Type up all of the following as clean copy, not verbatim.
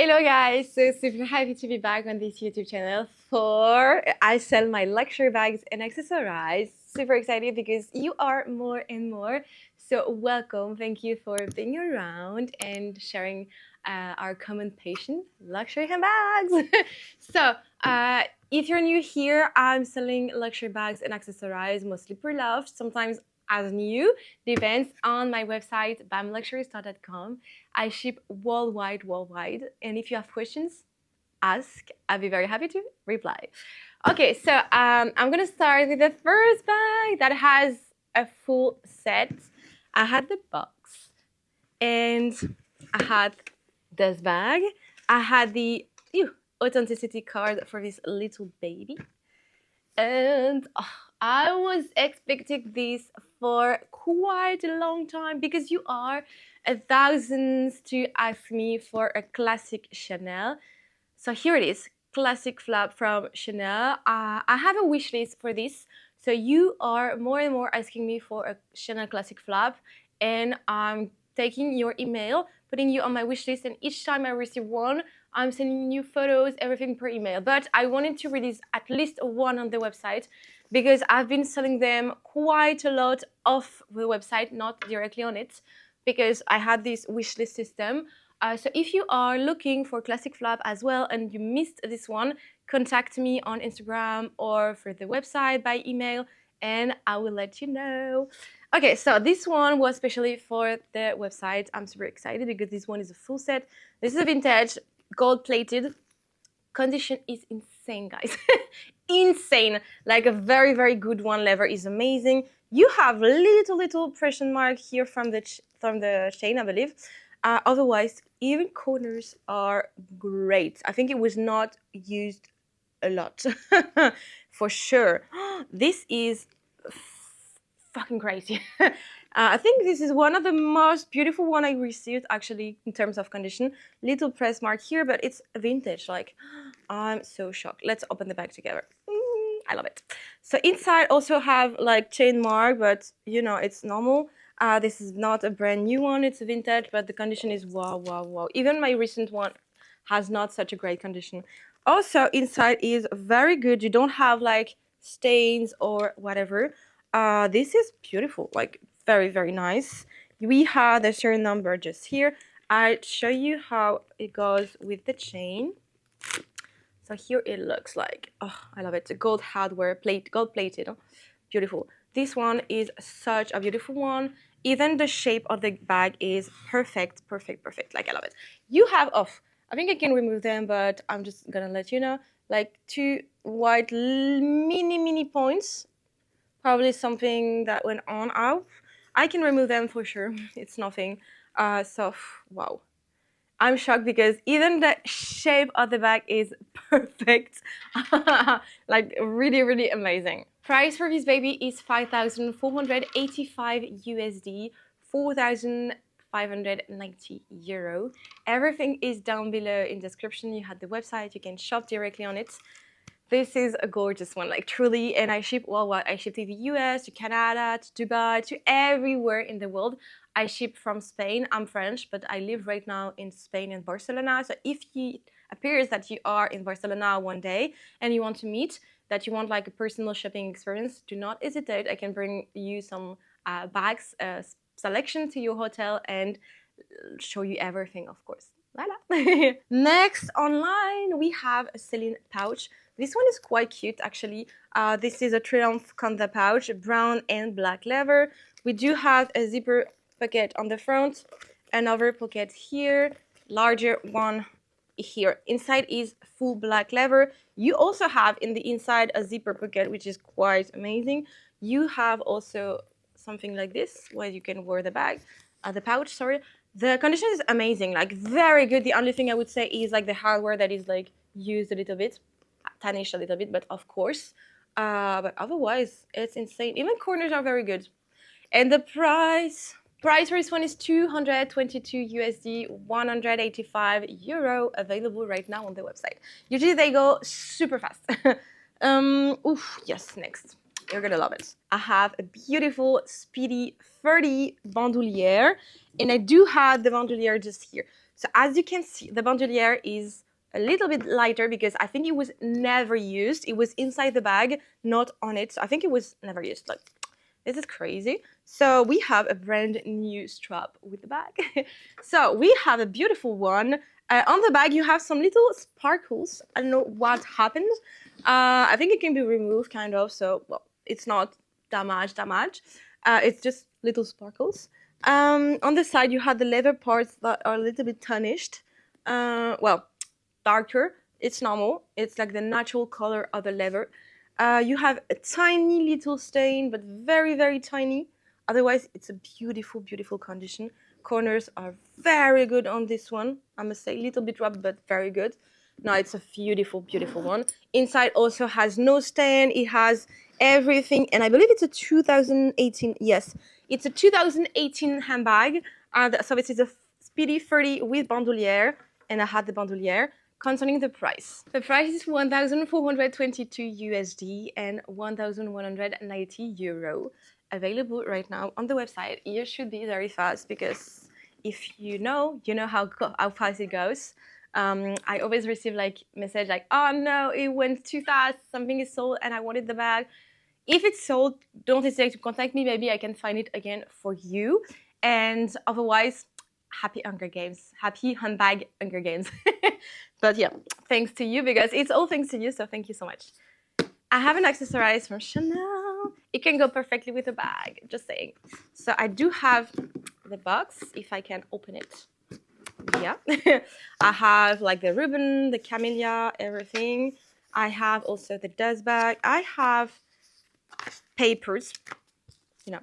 Hello guys, so super happy to be back on this YouTube channel for I sell my luxury bags and accessories. Super excited because you are more and more. So welcome, thank you for being around and sharing our common passion, luxury handbags. So if you're new here, I'm selling luxury bags and accessories, mostly pre-loved, sometimes as new, depends on my website, bamluxurystore.com. I ship worldwide, and if you have questions, ask. I'll be very happy to reply. Okay, so I'm gonna start with the first bag that has a full set. I had the box, and I had this bag. I had the authenticity card for this little baby. And I was expecting this for quite a long time because you are thousands to ask me for a classic Chanel. So here it is, classic flap from Chanel. I have a wish list for this. So you are more and more asking me for a Chanel classic flap, and I'm taking your email, putting you on my wish list, and each time I receive one, I'm sending you photos, everything per email. But I wanted to release at least one on the website because I've been selling them quite a lot off the website, not directly on it, because I had this wish list system. So if you are looking for classic flap as well and you missed this one, contact me on Instagram or for the website by email, and I will let you know. Okay, so this one was specially for the website. I'm super excited because this one is a full set. This is a vintage, gold-plated. Condition is insane, guys. Insane. Like a very, very good one. Leather is amazing. You have little pressure mark here from the chain, I believe. Otherwise, even corners are great. I think it was not used a lot, for sure. This is fucking crazy. I think this is one of the most beautiful one I received, actually, in terms of condition. Little press mark here, but it's vintage. Like, I'm so shocked. Let's open the bag together. I love it. So inside also have like chain mark, but you know, it's normal. This is not a brand new one, it's a vintage, but the condition is wow. Even my recent one has not such a great condition. Also, inside is very good. You don't have like stains or whatever. This is beautiful, like very nice. We have the serial number just here. I'll show you how it goes with the chain. So here it looks like. Oh, I love it. The gold hardware, gold plated. Beautiful. This one is such a beautiful one. Even the shape of the bag is perfect. Like, I love it. You have I think I can remove them, but I'm just gonna let you know. Like two white mini points. Probably something that went on out. I can remove them for sure. It's nothing. So wow. I'm shocked because even the shape of the bag is perfect. Like really amazing. Price for this baby is 5,485 USD, 4,590 euro. Everything is down below in description. You have the website, you can shop directly on it. This is a gorgeous one, like truly, and I ship worldwide. I ship to the US, to Canada, to Dubai, to everywhere in the world. I ship from Spain. I'm French, but I live right now in Spain and Barcelona. So if it appears that you are in Barcelona one day and you want to meet, that you want like a personal shopping experience, do not hesitate. I can bring you some bags selection to your hotel and show you everything, of course. Voila. Next online, we have a Celine pouch. This one is quite cute, actually. This is a Triumph Conda pouch, brown and black leather. We do have a zipper pocket on the front, another pocket here, larger one here. Inside is full black leather. You also have in the inside a zipper pocket, which is quite amazing. You have also something like this, where you can wear the bag, the pouch, sorry. The condition is amazing, like very good. The only thing I would say is like the hardware that is like used a little bit, tarnished a little bit, but of course. But otherwise, it's insane. Even corners are very good. And the price for this one is 222 USD, 185 euro, available right now on the website. Usually they go super fast. Yes, next. You're gonna love it. I have a beautiful Speedy 30 bandoulière, and I do have the bandoulière just here. So as you can see, the bandolier is a little bit lighter because I think it was never used. It was inside the bag, not on it. So I think it was never used. Like, this is crazy. So we have a brand new strap with the bag. So we have a beautiful one. On the bag, you have some little sparkles. I don't know what happened. I think it can be removed, kind of. So, well, it's not damage. It's just little sparkles. On the side, you have the leather parts that are a little bit tarnished. Well, darker. It's normal. It's like the natural color of the leather. You have a tiny little stain, but very, very tiny. Otherwise, it's a beautiful, beautiful condition. Corners are very good on this one. I must say, a little bit rough, but very good. No, it's a beautiful, beautiful one. Inside also has no stain. It has everything. And I believe it's a 2018. Yes, it's a 2018 handbag. So this is a Speedy 30 with bandolier. And I had the bandolier. Concerning the price. The price is 1,422 USD and 1,190 euro. Available right now on the website. You should be very fast because if you know how fast it goes. I always receive like message like, oh no, it went too fast, something is sold and I wanted the bag. If it's sold, don't hesitate to contact me. Maybe I can find it again for you. And otherwise, happy Hunger Games, happy handbag Hunger Games. But yeah, thanks to you because it's all thanks to you. So thank you so much. I have an accessories from Chanel. It can go perfectly with a bag, just saying. So I do have the box, if I can open it. Yeah. I have like the ribbon, the camellia, everything. I have also the dust bag. I have papers, you know.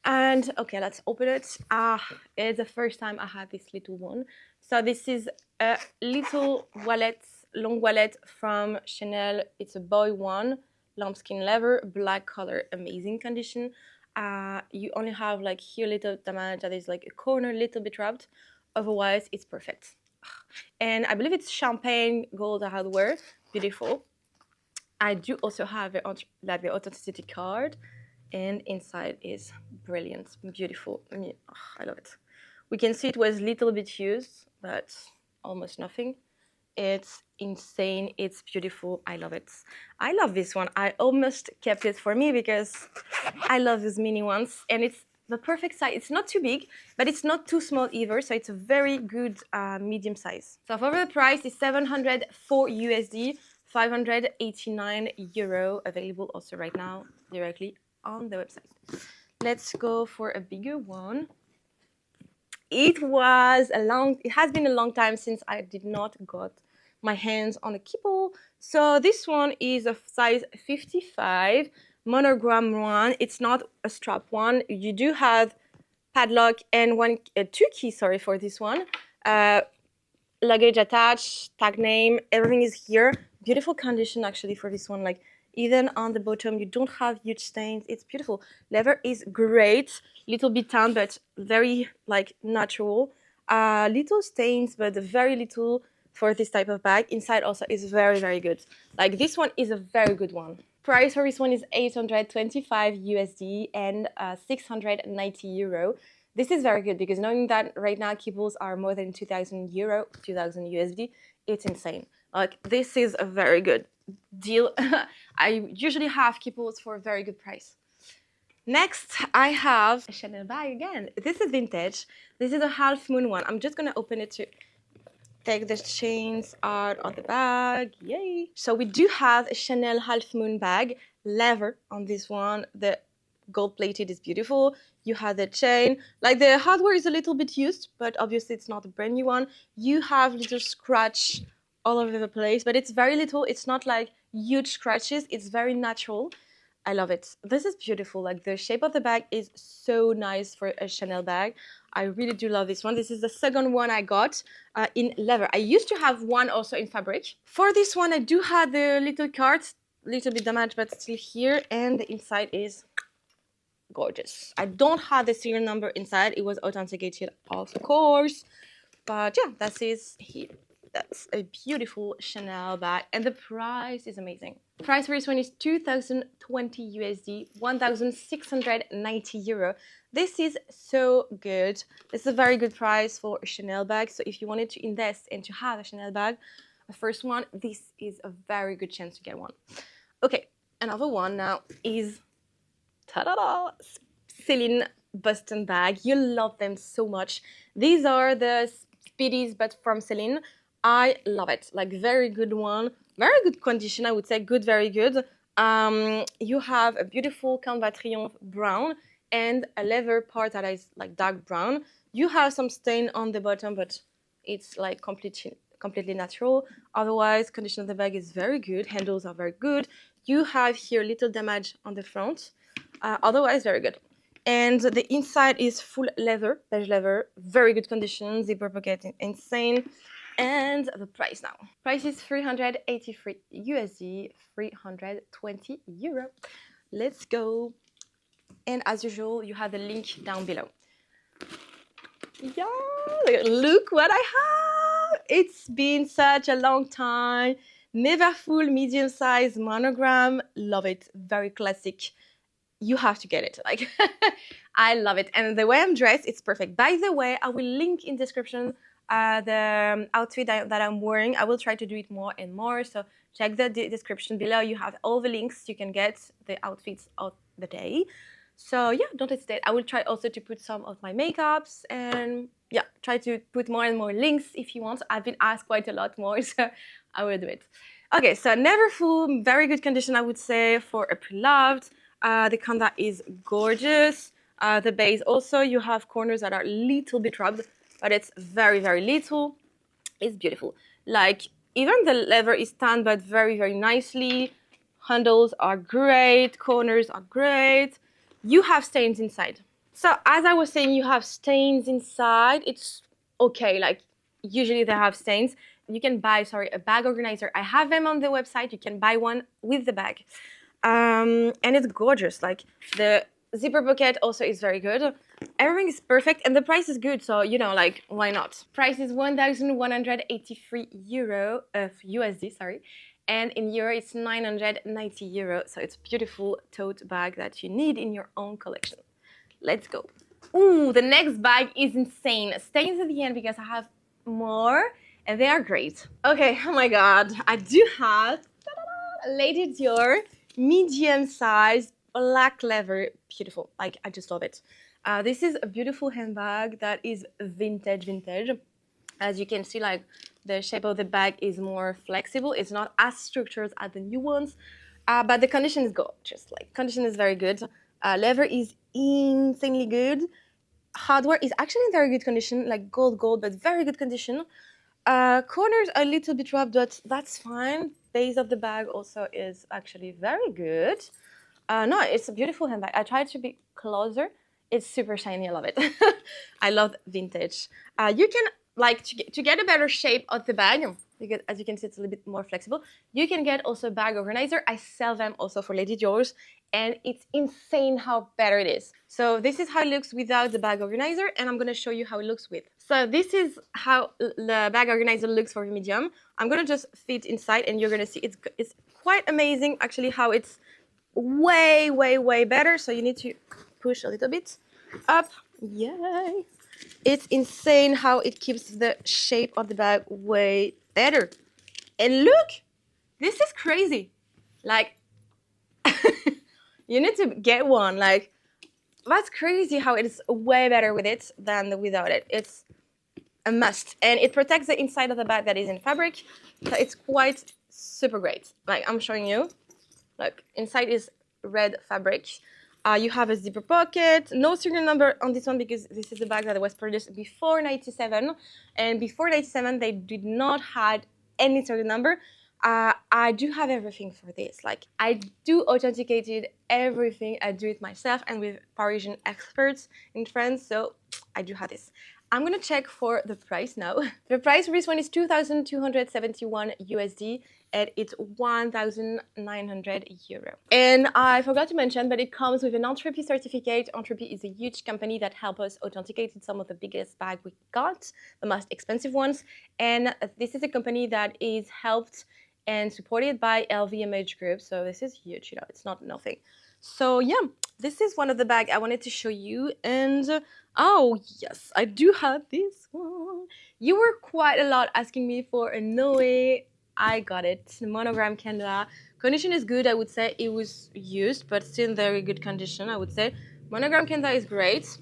And okay, let's open it. It's the first time I have this little one. So this is a little wallet, long wallet from Chanel. It's a boy one, lambskin leather, black color, amazing condition. You only have like here little damage that is like a corner, little bit rubbed. Otherwise, it's perfect. And I believe it's champagne gold hardware, beautiful. I do also have like the authenticity card. And inside is brilliant, beautiful. I love it. We can see it was a little bit used, but almost nothing. It's insane. It's beautiful. I love it. I love this one. I almost kept it for me because I love these mini ones. And it's the perfect size. It's not too big, but it's not too small either. So it's a very good medium size. So for the price is 704 USD, 589 euro. Available also right now directly on the website. Let's go for a bigger one. It has been a long time since I did not got my hands on a Keepall. So this one is a size 55, monogram one. It's not a strap one. You do have padlock and two keys, sorry, for this one. Luggage attached, tag name, everything is here. Beautiful condition actually for this one. Like, even on the bottom, you don't have huge stains. It's beautiful. Leather is great. Little bit tan, but very like natural. Little stains, but very little for this type of bag. Inside also is very, very good. Like this one is a very good one. Price for this one is 825 USD and 690 euro. This is very good because knowing that right now Keepalls are more than 2,000 euro, 2,000 USD, it's insane. Like this is a very good deal. I usually have Keepalls for a very good price. Next, I have a Chanel bag again. This is vintage. This is a half moon one. I'm just gonna open it to take the chains out of the bag. Yay! So we do have a Chanel half moon bag, leather on this one. The gold plated is beautiful. You have the chain. Like the hardware is a little bit used, but obviously it's not a brand new one. You have little scratch all over the place, but it's very little. It's not like huge scratches. It's very natural. I love it. This is beautiful. Like the shape of the bag is so nice for a Chanel bag. I really do love this one. This is the second one I got in leather. I used to have one also in fabric. For this one, I do have the little cards, little bit damaged, but still here. And the inside is gorgeous. I don't have the serial number inside. It was authenticated, of course. But yeah, that is here. That's a beautiful Chanel bag, and the price is amazing. The price for this one is 2020 USD, 1690 euro. This is so good. This is a very good price for a Chanel bag. So if you wanted to invest and to have a Chanel bag, the first one, this is a very good chance to get one. Okay, another one now is ta-da-da, Celine Boston bag. You love them so much. These are the Speedies, but from Celine. I love it. Like, very good one. Very good condition, I would say. Good, very good. You have a beautiful Canva Triomphe brown and a leather part that is like dark brown. You have some stain on the bottom, but it's like completely natural. Otherwise, condition of the bag is very good. Handles are very good. You have here little damage on the front. Otherwise, very good. And the inside is full leather, beige leather, very good condition. Zipper pocket, insane. And the price now. Price is 383 USD, 320 euro. Let's go. And as usual, you have the link down below. Yeah, look what I have. It's been such a long time. Neverfull, medium size, monogram. Love it. Very classic. You have to get it. Like, I love it. And the way I'm dressed, it's perfect. By the way, I will link in description the outfit that I'm wearing. I will try to do it more and more. So check the description below. You have all the links. You can get the outfits of the day. So yeah, don't hesitate. I will try also to put some of my makeups and yeah, try to put more and more links if you want. I've been asked quite a lot more, so I will do it. Okay, so Neverfull, very good condition, I would say, for a pre-loved. The Canva is gorgeous. The base also, you have corners that are a little bit rubbed, but it's very, very little. It's beautiful. Like, even the leather is tanned, but very, very nicely. Handles are great. Corners are great. You have stains inside. So, as I was saying, you have stains inside. It's okay. Like, usually they have stains. You can buy, a bag organizer. I have them on the website. You can buy one with the bag. And it's gorgeous. Like, the zipper pocket also is very good. Everything is perfect and the price is good, so you know, like, why not? Price is 1,183 euro USD, sorry, and in euro it's 990 euro. So it's a beautiful tote bag that you need in your own collection. Let's go. Ooh, the next bag is insane. Stay until the end because I have more and they are great. Okay, oh my god, I do have Lady Dior medium size black leather, beautiful. Like, I just love it. This is a beautiful handbag that is vintage. As you can see, like, the shape of the bag is more flexible. It's not as structured as the new ones, but the condition is gorgeous. Like, condition is very good. Leather is insanely good. Hardware is actually in very good condition, like gold, but very good condition. Corners are a little bit rubbed, but that's fine. Base of the bag also is actually very good. No, it's a beautiful handbag. I tried to be closer. It's super shiny. I love it. I love vintage. You can, like, to get a better shape of the bag, because as you can see, it's a little bit more flexible. You can get also a bag organizer. I sell them also for Lady Dior's, and it's insane how better it is. So this is how it looks without the bag organizer, and I'm gonna show you how it looks with. So this is how the bag organizer looks for medium. I'm gonna just fit inside, and you're gonna see it's quite amazing actually how it's way better. So you need to push a little bit up. Yay! It's insane how it keeps the shape of the bag way better. And look, this is crazy. Like, you need to get one. Like, that's crazy how it's way better with it than without it. It's a must. And it protects the inside of the bag that is in fabric. So it's quite super great. Like, I'm showing you. Look, inside is red fabric. You have a zipper pocket. No serial number on this one because this is a bag that was produced before 97. And before 97, they did not had any serial number. I do have everything for this. Like, I do authenticated everything. I do it myself and with Parisian experts in France. So I do have this. I'm gonna check for the price now. The price for this one is 2,271 USD and it's 1,900 euro. And I forgot to mention, but it comes with an Entropy certificate. Entropy is a huge company that helped us authenticate some of the biggest bags we got, the most expensive ones. And this is a company that is helped and supported by LVMH Group. So this is huge, you know, it's not nothing. So yeah, this is one of the bags I wanted to show you. And oh yes, I do have this one. You were quite a lot asking me for a Noe. I got it. The Monogram Keepall. Condition is good, I would say. It was used, but still in very good condition, I would say. Monogram Keepall is great.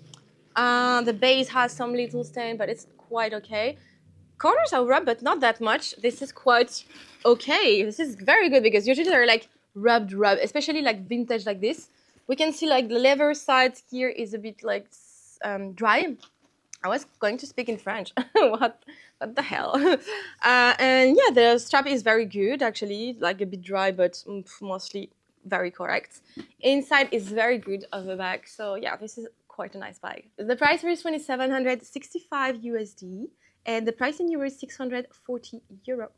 The base has some little stain, but it's quite okay. Corners are rubbed, but not that much. This is quite okay. This is very good because usually they're like rubbed, especially like vintage like this. We can see like the leather side here is a bit like dry. I was going to speak in French. What the hell? And yeah, the strap is very good actually, like a bit dry, but mostly very correct. Inside is very good of the bag. So yeah, this is quite a nice bag. The price for this one is 765 USD. And the price in euro is 640 euro.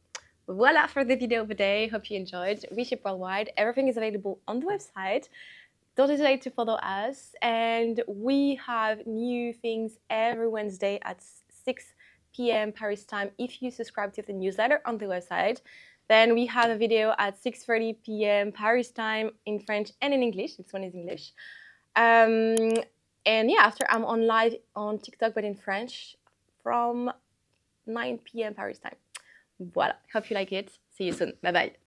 Voila for the video of the day. Hope you enjoyed. We ship worldwide. Everything is available on the website. Don't hesitate to follow us. And we have new things every Wednesday at 6 p.m. Paris time. If you subscribe to the newsletter on the website, then we have a video at 6:30 p.m. Paris time in French and in English. This one is English. And yeah, after I'm on live on TikTok, but in French from 9 p.m. Paris time. Voila. Hope you like it. See you soon. Bye bye.